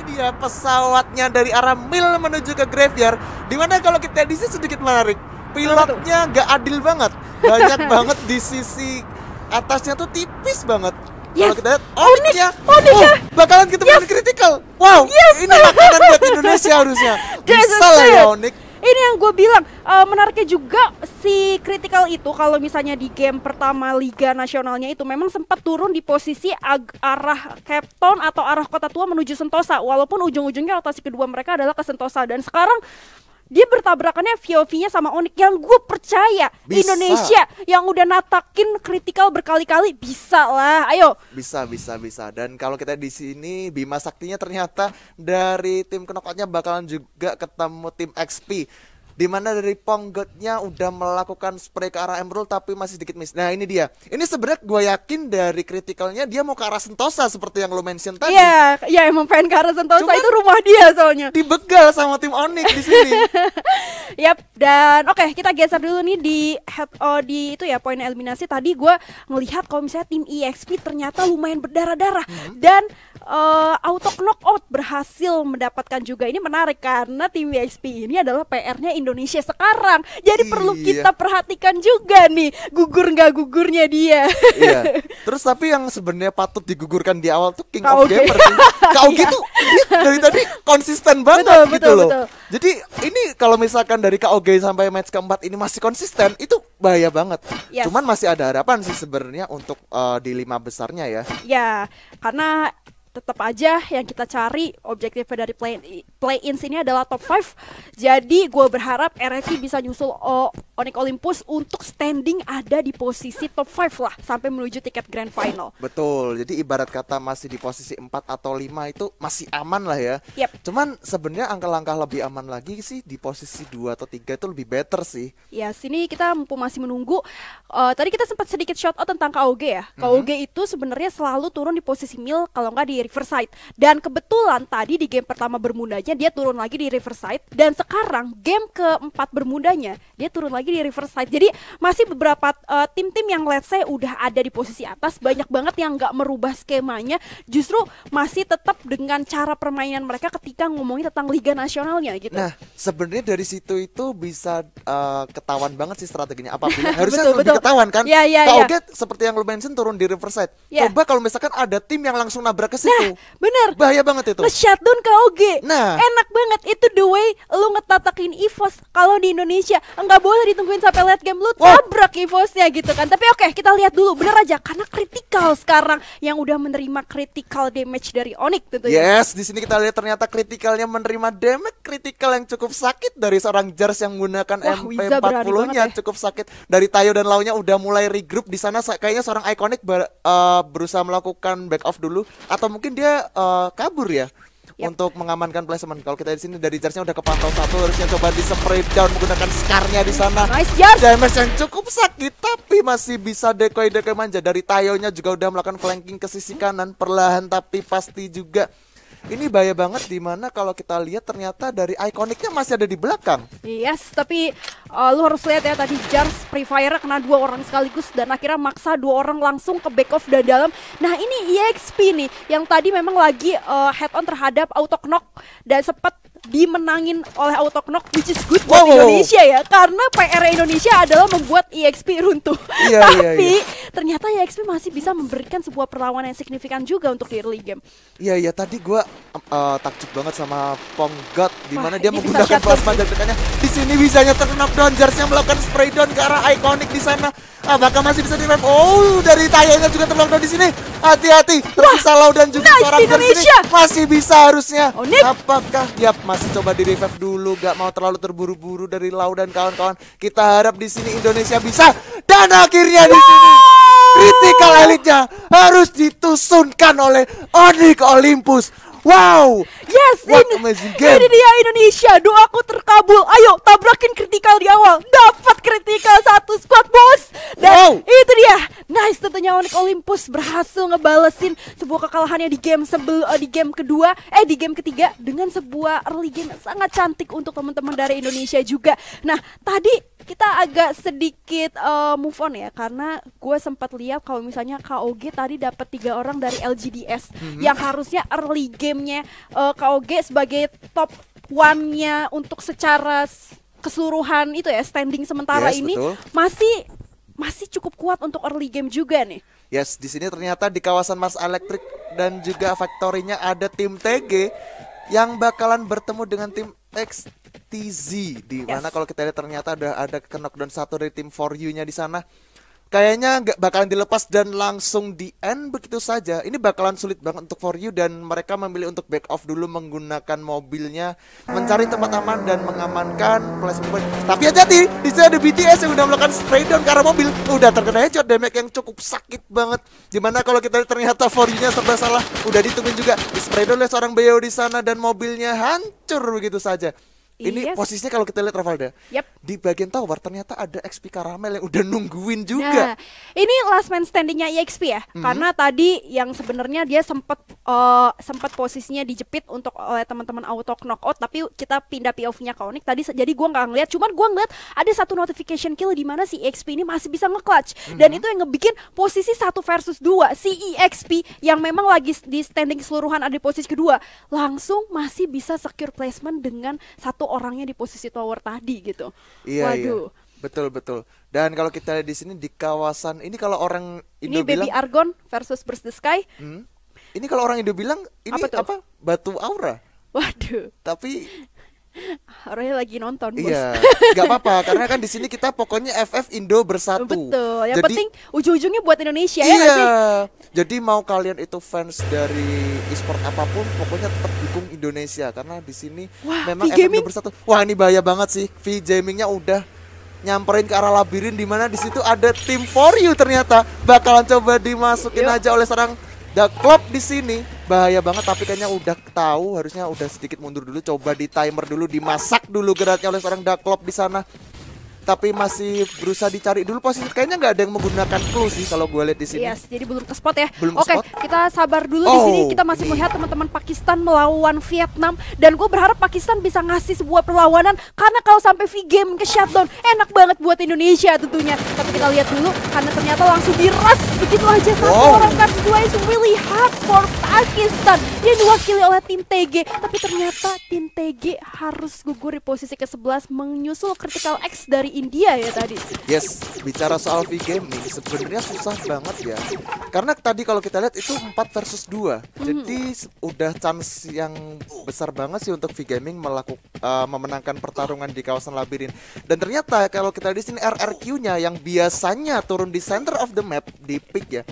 dia pesawatnya dari arah Mil menuju ke Graveyard. Dimana kalau kita di sini sedikit menarik, pilotnya nggak adil banget. Banyak banget di sisi atasnya tuh tipis banget. Kalau kita lihat Onyx-nya, bakalan ketemu critical. Wow, ini makanan buat Indonesia harusnya. Bisa lah ya Onyx. Ini yang gue bilang menariknya juga si critical itu kalau misalnya di game pertama Liga Nasionalnya itu memang sempat turun di posisi arah Cape Town atau arah Kota Tua menuju Sentosa, walaupun ujung-ujungnya rotasi kedua mereka adalah ke Sentosa. Dan sekarang dia bertabrakannya VOV-nya sama Onyx yang gue percaya Bisa. Indonesia yang udah natakin critical berkali-kali bisa lah, ayo. Bisa. Dan kalau kita di sini Bima Saktinya ternyata dari tim knockout-nya bakalan juga ketemu tim XP. Dimana dari Ponggotnya udah melakukan spray ke arah Emerald tapi masih sedikit miss. Nah ini dia. Ini sebenarnya gue yakin dari critical-nya dia mau ke arah Sentosa seperti yang lo mention tadi. Iya emang pengen ke arah Sentosa. Cuman itu rumah dia soalnya. Dibegal sama tim Onyx di sini. Yap, dan oke, kita geser dulu nih di itu ya poin eliminasi. Tadi gue ngelihat kalau misalnya tim EXP ternyata lumayan berdarah-darah dan auto knockout berhasil mendapatkan juga. Ini menarik karena tim EXP ini adalah PR-nya Indonesia sekarang. Jadi perlu kita perhatikan juga nih gugur nggak gugurnya dia. Iya. Terus tapi yang sebenarnya patut digugurkan di awal tuh King of Gamer. KOG tuh dia dari tadi konsisten banget gitu loh. Jadi ini kalau misalkan dari KOG sampai match keempat ini masih konsisten, itu bahaya banget. Cuman masih ada harapan sih sebenarnya untuk di 5 besarnya ya. Ya, karena tetap aja yang kita cari objektifnya dari play-ins ini adalah top 5. Jadi gue berharap RRQ bisa nyusul Onyx Olympus untuk standing ada di posisi top 5 lah sampai menuju tiket grand final. Betul. Jadi ibarat kata masih di posisi 4 atau 5 itu masih aman lah ya. Cuman sebenarnya angka-angka lebih aman lagi sih di posisi 2 atau 3 itu lebih better sih. Ya, sini kita mumpung masih menunggu. Tadi kita sempat sedikit shout out tentang KOG ya. KOG itu sebenarnya selalu turun di posisi mil kalau nggak di Riverside. Dan kebetulan tadi di game pertama Bermudanya dia turun lagi di Riverside, dan sekarang game keempat Bermudanya dia turun lagi di Riverside. Jadi masih beberapa tim-tim yang let's say udah ada di posisi atas, banyak banget yang nggak merubah skemanya, justru masih tetap dengan cara permainan mereka ketika ngomongin tentang Liga Nasionalnya gitu. Nah, sebenarnya dari situ itu bisa ketahuan banget sih strateginya. Apabila harusnya lebih ketahuan kan? KOG seperti yang lu mention turun di Riverside. Coba kalau misalkan ada tim yang langsung nabrak ke situ. Bener, bahaya banget itu. Nge-shutdown KOG. Enak banget itu the way lu ngetatakin EVOS. Kalau di Indonesia nggak boleh ditungguin sampai late game, lu tabrak EVOS-nya gitu kan. Tapi oke, kita lihat dulu bener aja karena critical sekarang yang udah menerima critical damage dari Onyx tentunya. Yes, di sini kita lihat ternyata criticalnya menerima damage critical yang cukup sakit dari seorang Jars yang menggunakan MP40-nya cukup sakit. Dari Tayo dan Launya udah mulai regroup di sana. Kayaknya seorang Iconic berusaha melakukan back off dulu atau mungkin dia kabur ya untuk mengamankan placement. Kalau kita di sini dari Jarsnya udah kepantau satu, harusnya coba di spray down menggunakan Scar-nya di sana. Damage yang cukup sakit tapi masih bisa decoy manja. Dari Tayonya juga udah melakukan flanking ke sisi kanan perlahan tapi pasti juga. Ini bahaya banget dimana kalau kita lihat ternyata dari Iconicnya masih ada di belakang. Yes, tapi lu harus lihat ya tadi Jars Free Fire kena 2 orang sekaligus dan akhirnya maksa 2 orang langsung ke back off dan dalam. Nah ini EXP nih yang tadi memang lagi head on terhadap auto knock dan sempat dimenangin oleh auto knock, which is good buat Indonesia ya, karena PR Indonesia adalah membuat EXP runtuh. Tapi ternyata EXP masih bisa memberikan sebuah perlawanan yang signifikan juga untuk di early game. Iya tadi gue takjub banget sama Ponggot dimana dia menggunakan plasma jajakannya. Di sini bisanya terkena down, Jarsnya melakukan spray down ke arah Iconic di sana. Apakah masih bisa di-rev? Dari Tayonya juga terlockdown di sini. Hati-hati, tersisa Lau dan juga seorang Indonesia masih bisa harusnya. Apakah? Masih coba di-revive dulu, gak mau terlalu terburu-buru dari Lau dan kawan-kawan. Kita harap di sini Indonesia bisa, dan akhirnya di sini critical elite-nya harus ditusunkan oleh Onyx Olympus. Wow, yes, ini dia Indonesia, doaku terkabul. Ayo tabrakin kritikal di awal, dapat kritikal 1 squad bos. Dan itu dia, nice tentunya Onyx Olympus berhasil ngebalesin sebuah kekalahannya di game kedua, di game ketiga dengan sebuah early game yang sangat cantik untuk teman-teman dari Indonesia juga. Nah tadi kita agak sedikit move on ya, karena gue sempat lihat kalau misalnya KOG tadi dapat 3 orang dari LGDS yang harusnya early gamenya KOG sebagai top one-nya untuk secara keseluruhan itu ya, standing sementara ini betul. masih cukup kuat untuk early game juga nih. Yes, di sini ternyata di kawasan Mars Electric dan juga Factory-nya ada tim TG yang bakalan bertemu dengan tim XTZ, di mana kalau kita lihat ternyata ada knockdown satu dari tim 4U-nya di sana. Kayaknya nggak bakalan dilepas dan langsung di end begitu saja. Ini bakalan sulit banget untuk 4U dan mereka memilih untuk back off dulu menggunakan mobilnya, mencari tempat aman dan mengamankan placement point. Tapi hati-hati, di sini ada BTS yang udah melakukan spray down ke arah mobil. Udah terkena headshot, damage yang cukup sakit banget. Dimana kalau kita lihat ternyata 4U-nya serba salah, udah ditungguin juga di spray down oleh seorang BO di sana dan mobilnya hancur begitu saja. Ini posisinya kalau kita lihat Ravalda, di bagian tower ternyata ada XP Caramel yang udah nungguin juga. Nah, ini last man standingnya EXP ya, karena tadi yang sebenarnya dia sempat posisinya dijepit untuk oleh teman-teman auto knockout, tapi kita pindah POV-nya ke Onyx tadi, jadi gua nggak ngeliat, cuman gua ngeliat ada satu notification kill di mana si EXP ini masih bisa nge-clutch, dan itu yang ngebikin posisi 1 versus 2 si EXP yang memang lagi di standing keseluruhan ada di posisi kedua, langsung masih bisa secure placement dengan satu orangnya di posisi tower tadi gitu. Iya, Waduh. Betul. Dan kalau kita lihat di sini di kawasan ini, kalau orang Indo ini Baby bilang Argon versus Burst the Sky. Ini kalau orang Indo bilang ini apa? Batu aura. Waduh. Tapi orangnya lagi nonton, bos. iya, nggak apa-apa karena kan di sini kita pokoknya FF Indo bersatu. Betul. Yang Jadi, penting ujung-ujungnya buat Indonesia ya iya. nggak sih? Jadi mau kalian itu fans dari e-sport apapun, pokoknya tetap dukung Indonesia karena di sini memang FF Indo bersatu. Wah, ini bahaya banget sih. V-Gaming-nya udah nyamperin ke arah labirin di mana di situ ada tim 4U ternyata bakalan coba dimasukin aja oleh seorang The Club di sini. Bahaya banget, tapi kayaknya udah tahu, harusnya udah sedikit mundur dulu, coba di timer dulu, dimasak dulu geraknya oleh seorang The Club di sana. Tapi masih berusaha dicari dulu posisi. Kayaknya nggak ada yang menggunakan clue sih kalau gue lihat di sini. Yes, jadi belum ke spot ya. Belum Oke, kita sabar dulu di sini. Kita masih melihat teman-teman Pakistan melawan Vietnam, dan gue berharap Pakistan bisa ngasih sebuah perlawanan karena kalau sampai V-Game ke shutdown enak banget buat Indonesia tentunya. Tapi kita lihat dulu karena ternyata langsung diras begitu aja satu orang kan, dua is really hard for Pakistan. Dia diwakili oleh tim TG, tapi ternyata tim TG harus gugur di posisi ke-11 menyusul Critical X dari India ya tadi. Yes, bicara soal V-Gaming sebenarnya susah banget ya. Karena tadi kalau kita lihat itu 4 versus 2. Jadi udah chance yang besar banget sih untuk V-Gaming memenangkan pertarungan di kawasan labirin. Dan ternyata kalau kita lihat di sini RRQ-nya yang biasanya turun di center of the map di pick ya.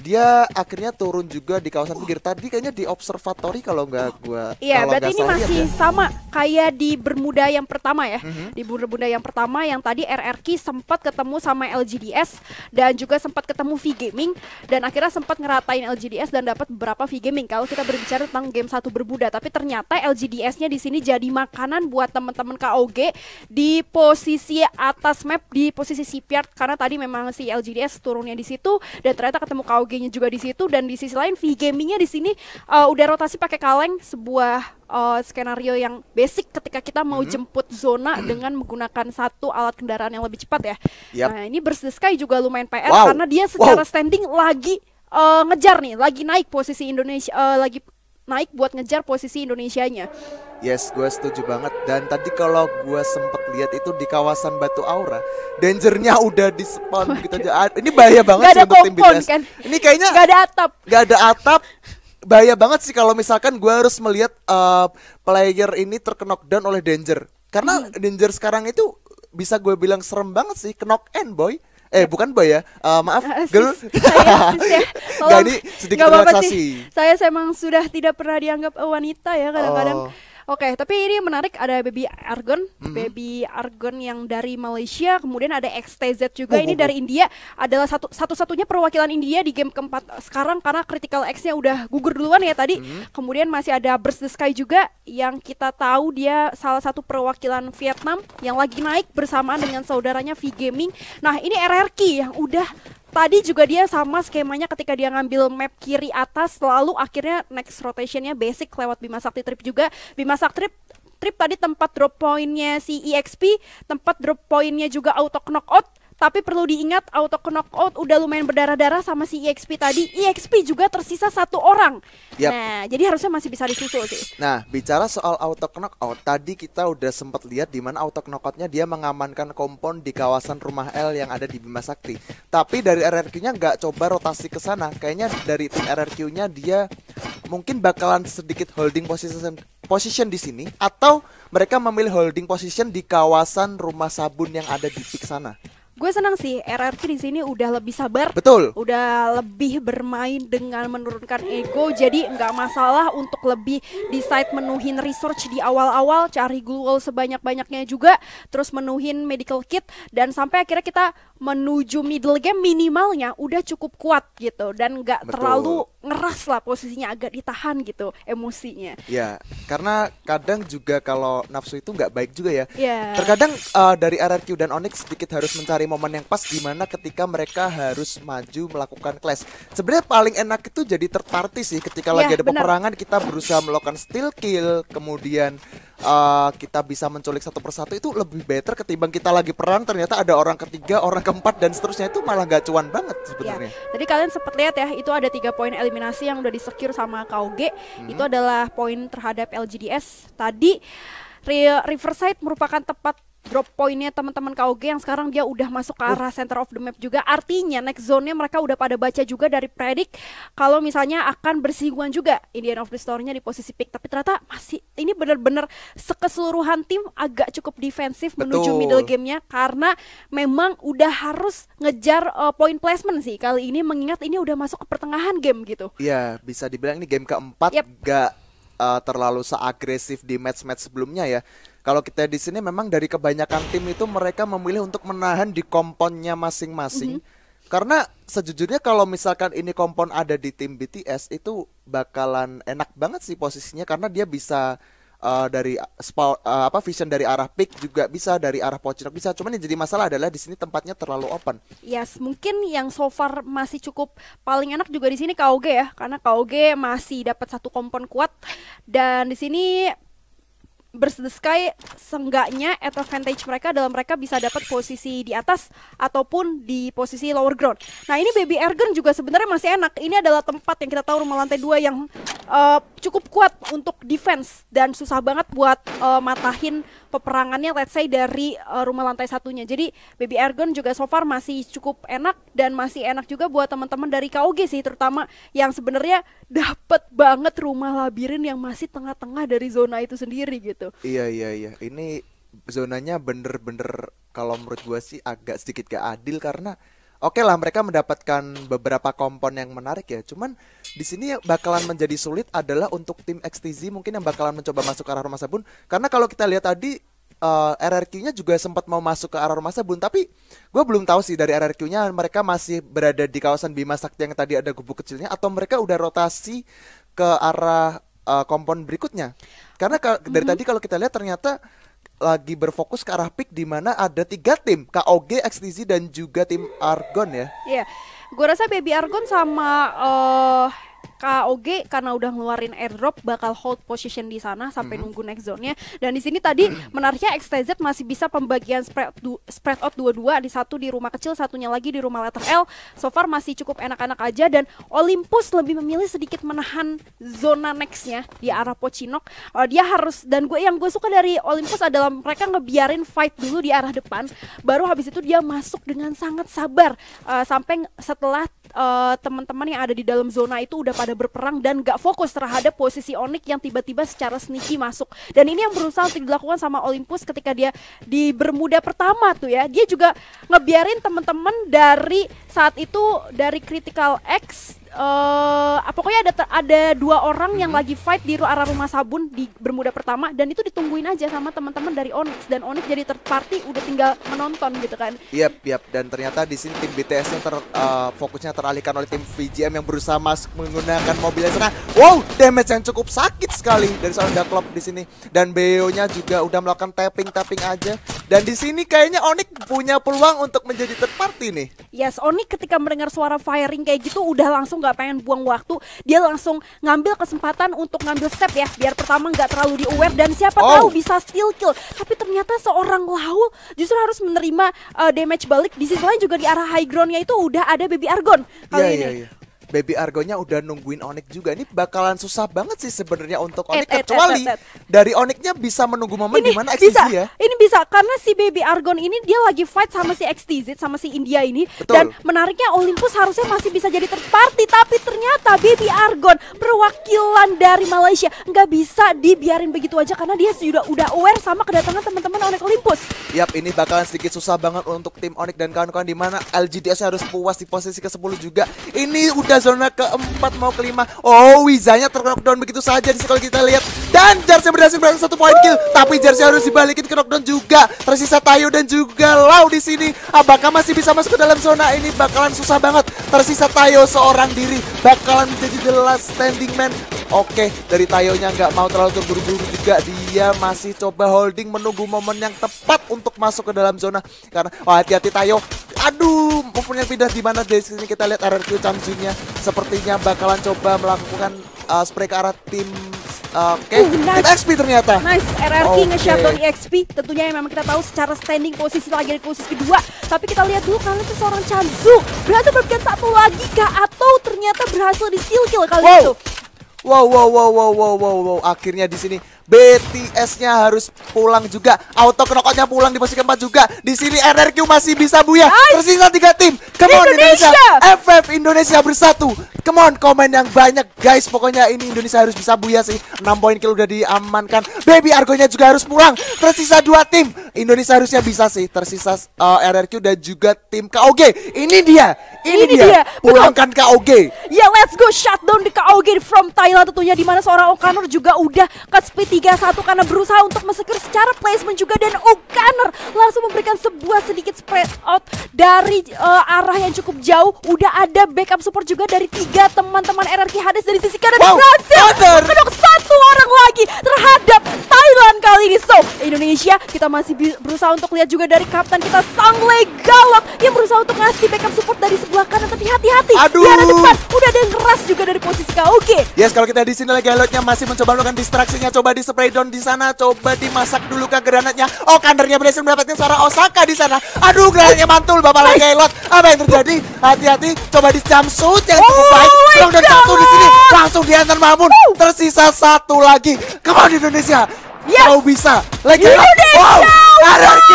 Dia akhirnya turun juga di kawasan pinggir. Tadi kayaknya di observatory kalau nggak gua. Iya, berarti ini masih sama kayak di Bermuda yang pertama ya. Di Bermuda yang pertama yang tadi RRQ sempat ketemu sama LGDS dan juga sempat ketemu V-Gaming dan akhirnya sempat ngeratain LGDS dan dapat beberapa V-Gaming kalau kita berbicara tentang game 1 Bermuda. Tapi ternyata LGDS-nya di sini jadi makanan buat teman-teman KOG di posisi atas map, di posisi shipyard, karena tadi memang si LGDS turunnya di situ dan ternyata ketemu KOG-nya juga di situ. Dan di sisi lain V-Gaming-nya di sini udah rotasi pakai kaleng, sebuah skenario yang basic ketika kita mau jemput zona dengan menggunakan satu alat kendaraan yang lebih cepat ya. Nah, ini Burst the Sky juga lumayan PR karena dia secara standing lagi ngejar nih, lagi naik posisi Indonesia, lagi naik buat ngejar posisi Indonesianya. Yes, gue setuju banget. Dan tadi kalau gue sempet lihat itu di kawasan Batu Aura, dangernya udah di spawn gitu aja. Ini bahaya banget sih untuk tim BTS. Kan? Ini kayaknya gak ada atap. Bahaya banget sih kalau misalkan gue harus melihat player ini terknockdown oleh Danger. Karena Danger sekarang itu bisa gue bilang serem banget sih, knock end boy. Bukan boy ya, maaf girl. Gak, ini sedikit relaksasi. Saya memang sudah tidak pernah dianggap wanita ya kadang-kadang. Oke, tapi ini menarik, ada Baby Argon, Baby Argon yang dari Malaysia, kemudian ada XTZ juga, ini dari India, adalah satu-satunya perwakilan India di game keempat sekarang karena Critical X-nya udah gugur duluan ya tadi. Kemudian masih ada Burst the Sky juga yang kita tahu dia salah satu perwakilan Vietnam yang lagi naik bersamaan dengan saudaranya V-Gaming. Nah, ini RRQ yang udah tadi juga dia sama skemanya ketika dia ngambil map kiri atas, lalu akhirnya next rotationnya basic lewat Bima Sakti Trip juga. Bima Sakti Trip tadi tempat drop pointnya si EXP, tempat drop pointnya juga auto knockout. Tapi perlu diingat auto knockout udah lumayan berdarah-darah sama si EXP tadi. EXP juga tersisa 1 orang. Nah, jadi harusnya masih bisa disusul sih. Nah, bicara soal auto knockout, tadi kita udah sempat lihat di mana auto knockoutnya dia mengamankan kompon di kawasan rumah L yang ada di Bima Sakti. Tapi dari RRQ-nya nggak coba rotasi ke sana. Kayaknya dari tim RRQ-nya dia mungkin bakalan sedikit holding position di sini, atau mereka memilih holding position di kawasan rumah sabun yang ada di pik sana. Gue senang sih RRQ di sini udah lebih sabar. Betul. Udah lebih bermain dengan menurunkan ego. Jadi nggak masalah untuk lebih decide menuhin research di awal-awal, cari glue wall sebanyak-banyaknya juga, terus menuhin medical kit, dan sampai akhirnya kita menuju middle game minimalnya udah cukup kuat gitu, dan nggak terlalu ngeras lah, posisinya agak ditahan gitu emosinya. Ya, karena kadang juga kalau nafsu itu nggak baik juga ya. Yeah. Terkadang dari RRQ dan Onyx sedikit harus mencari momen yang pas dimana ketika mereka harus maju melakukan clash. Sebenarnya paling enak itu jadi third party sih, ketika lagi ada peperangan kita berusaha melakukan steal kill, kemudian kita bisa menculik satu persatu, itu lebih better ketimbang kita lagi perang ternyata ada orang ketiga, orang keempat dan seterusnya, itu malah gak cuan banget sebenarnya. Ya, tadi kalian sempat lihat ya, itu ada 3 poin eliminasi yang udah di-secure sama KOG. Itu adalah poin terhadap LGDS. Tadi Riverside merupakan tempat drop poinnya teman-teman KOG yang sekarang dia udah masuk ke arah center of the map juga. Artinya next zone-nya mereka udah pada baca juga dari predik kalau misalnya akan bersinggungan juga Indian of the Store-nya di posisi pick. Tapi ternyata masih ini benar-benar sekeseluruhan tim agak cukup defensif menuju middle game-nya, karena memang udah harus ngejar point placement sih kali ini, mengingat ini udah masuk ke pertengahan game gitu. Iya, bisa dibilang ini game keempat. Gak terlalu seagresif di match-match sebelumnya ya. Kalau kita di sini memang dari kebanyakan tim itu mereka memilih untuk menahan di komponnya masing-masing. Karena sejujurnya kalau misalkan ini kompon ada di tim BTS itu bakalan enak banget sih posisinya, karena dia bisa dari vision dari arah pick juga bisa, dari arah Pochinok bisa. Cuman yang jadi masalah adalah di sini tempatnya terlalu open. Yes, mungkin yang so far masih cukup paling enak juga di sini KOG ya, karena KOG masih dapat 1 kompon kuat, dan di sini Burst the Sky seenggaknya advantage mereka dalam mereka bisa dapat posisi di atas ataupun di posisi lower ground. Nah, ini Baby Ergen juga sebenarnya masih enak. Ini adalah tempat yang kita tahu rumah lantai 2 yang cukup kuat untuk defense dan susah banget buat matahin peperangannya, let's say dari rumah lantai 1-nya. Jadi Baby Ergen juga so far masih cukup enak, dan masih enak juga buat teman-teman dari KOG sih, terutama yang sebenarnya dapat banget rumah labirin yang masih tengah-tengah dari zona itu sendiri gitu. Iya. Ini zonanya bener-bener kalau menurut gua sih agak sedikit gak adil, karena oke lah mereka mendapatkan beberapa kompon yang menarik ya. Cuman di sini yang bakalan menjadi sulit adalah untuk tim XTZ mungkin yang bakalan mencoba masuk ke arah rumah sabun. Karena kalau kita lihat tadi RRQ-nya juga sempat mau masuk ke arah rumah sabun, tapi gue belum tahu sih dari RRQ-nya mereka masih berada di kawasan Bima Sakti yang tadi ada gubuk kecilnya, atau mereka udah rotasi ke arah kompon berikutnya. Karena dari tadi kalau kita lihat ternyata lagi berfokus ke arah pick di mana ada 3 tim, KOG, XTZ dan juga tim Argon ya. Iya. Gue rasa Baby Argon sama KOG karena udah ngeluarin airdrop bakal hold position di sana sampai nunggu next zone-nya. Dan di sini tadi menariknya XTZ masih bisa pembagian spread out 2-2, di satu di rumah kecil, satunya lagi di rumah letter L. So far masih cukup enak-enak aja, dan Olympus lebih memilih sedikit menahan zona next-nya di arah Pochinok. Dia harus, dan yang gue suka dari Olympus adalah mereka ngebiarin fight dulu di arah depan, baru habis itu dia masuk dengan sangat sabar sampai setelah teman-teman yang ada di dalam zona itu udah pada berperang dan gak fokus terhadap posisi Onyx yang tiba-tiba secara sneaky masuk. Dan ini yang berusaha untuk dilakukan sama Olympus ketika dia di Bermuda pertama tuh ya. Dia juga ngebiarin teman-teman dari saat itu dari Critical X, pokoknya ada 2 orang yang lagi fight di arah rumah sabun di Bermuda pertama, dan itu ditungguin aja sama teman-teman dari Onyx, dan Onyx jadi third party udah tinggal menonton gitu kan. Yap. Dan ternyata di sini tim BTS yang fokusnya teralihkan oleh tim VGM yang berusaha masuk menggunakan mobilnya sana. Wow, damage yang cukup sakit sekali dari seorang Daklop di sini. Dan BO-nya juga udah melakukan tapping aja. Dan di sini kayaknya Onyx punya peluang untuk menjadi third party nih. Yes, Onyx ketika mendengar suara firing kayak gitu udah langsung nggak pengen buang waktu, dia langsung ngambil kesempatan untuk ngambil step ya, biar pertama nggak terlalu di aware dan siapa tahu bisa steal kill. Tapi ternyata seorang Laul justru harus menerima damage balik. Di sisi lain juga di arah high groundnya itu udah ada Baby Argon kali ini. Baby Argonya udah nungguin Onyx juga. Ini bakalan susah banget sih sebenarnya untuk Onyx, kecuali dari Onyxnya bisa menunggu momen di mana XTZ ya. Ini bisa karena si Baby Argon ini dia lagi fight sama si XTZ sama si India ini. Betul. Dan menariknya Olympus harusnya masih bisa jadi third party, tapi ternyata Baby Argon perwakilan dari Malaysia nggak bisa dibiarin begitu aja karena dia sudah aware sama kedatangan teman-teman Onyx Olympus. Yap, ini bakalan sedikit susah banget untuk tim Onyx dan kawan-kawan, di mana LGDS harus puas di posisi ke-10 juga. Ini udah zona ke-4 mau ke-5. Oh, Wizanya ter-knockdown begitu saja di sini kalau kita lihat. Dan Jersey berhasil berhasil 1 point kill, tapi Jersey harus dibalikin ke knockdown juga. Tersisa Tayo dan juga Lau di sini. Apakah masih bisa masuk ke dalam zona ini? Bakalan susah banget. Tersisa Tayo seorang diri, bakalan menjadi the last standing man. Oke, dari Tayonya nggak mau terlalu terburu-buru juga. Dia masih coba holding, menunggu momen yang tepat untuk masuk ke dalam zona. Karena, hati-hati Tayo. Aduh, movement-nya pindah di mana dari sini kita lihat RRQ Champion-nya sepertinya bakalan coba melakukan spray ke arah tim tim XP ternyata. Nice, RRQ nge-shutdown XP. Tentunya yang memang kita tahu secara standing posisi lagi di posisi kedua. Tapi kita lihat dulu kali itu seorang Chanzu berhasil memberikan satu lagi kah, atau ternyata berhasil di steal kill kali itu. Wow. Akhirnya di sini BTS-nya harus pulang juga. Auto knock-out-nya pulang di posisi keempat juga. Di sini RRQ masih bisa buya. Tersisa 3 tim. Come on Indonesia. FF Indonesia bersatu. Come on, komen yang banyak guys. Pokoknya ini Indonesia harus bisa buya sih. 6 poin kill udah diamankan. Baby Argonya juga harus pulang. Tersisa 2 tim. Indonesia harusnya bisa sih. Tersisa RRQ dan juga tim KOG. Ini dia. Pulangkan KOG. Ya, let's go shutdown di KOG from Thailand tentunya, di mana seorang Okaner juga udah ke split 3-1 karena berusaha untuk mesecure secara placement juga, dan Okaner langsung memberikan sebuah sedikit spread out dari arah yang cukup jauh. Udah ada backup support juga dari 3 teman-teman RRQ Hades dari sisi kanan. Berhasil menok 1 orang lagi terhadap Thailand kali ini. So, Indonesia kita masih berusaha untuk lihat juga dari kapten kita Sangley Galak yang berusaha untuk ngasih backup support dari sebelah kanan, tapi hati-hati di arah depan udah ada yang keras juga dari posisi KOG. Yes, kalau kita di sini lagi Galotnya masih mencoba melakukan distraksinya, coba di spray down di sana, coba dimasak dulu ke granatnya. Oh, Kandernya berhasil mendapatkan seorang Osaka di sana. Aduh, granatnya mantul Bapak lagi Galot. Apa yang terjadi? Hati-hati, coba di jumpsuit yang cukup baik. Dan 1 di sini langsung diantar Mamun. Tersisa 1 lagi. Come on Indonesia. Kau bisa. Lagi RRQ.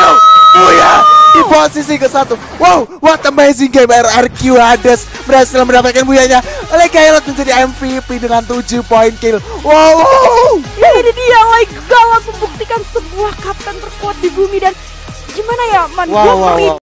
Di posisi ke-1. Wow, what amazing game. RRQ Hades berhasil mendapatkan buyanya. Galot menjadi MVP dengan 7 poin kill. Wow. Ini dia Galot membuktikan sebuah kapten terkuat di bumi. Dan gimana ya, man,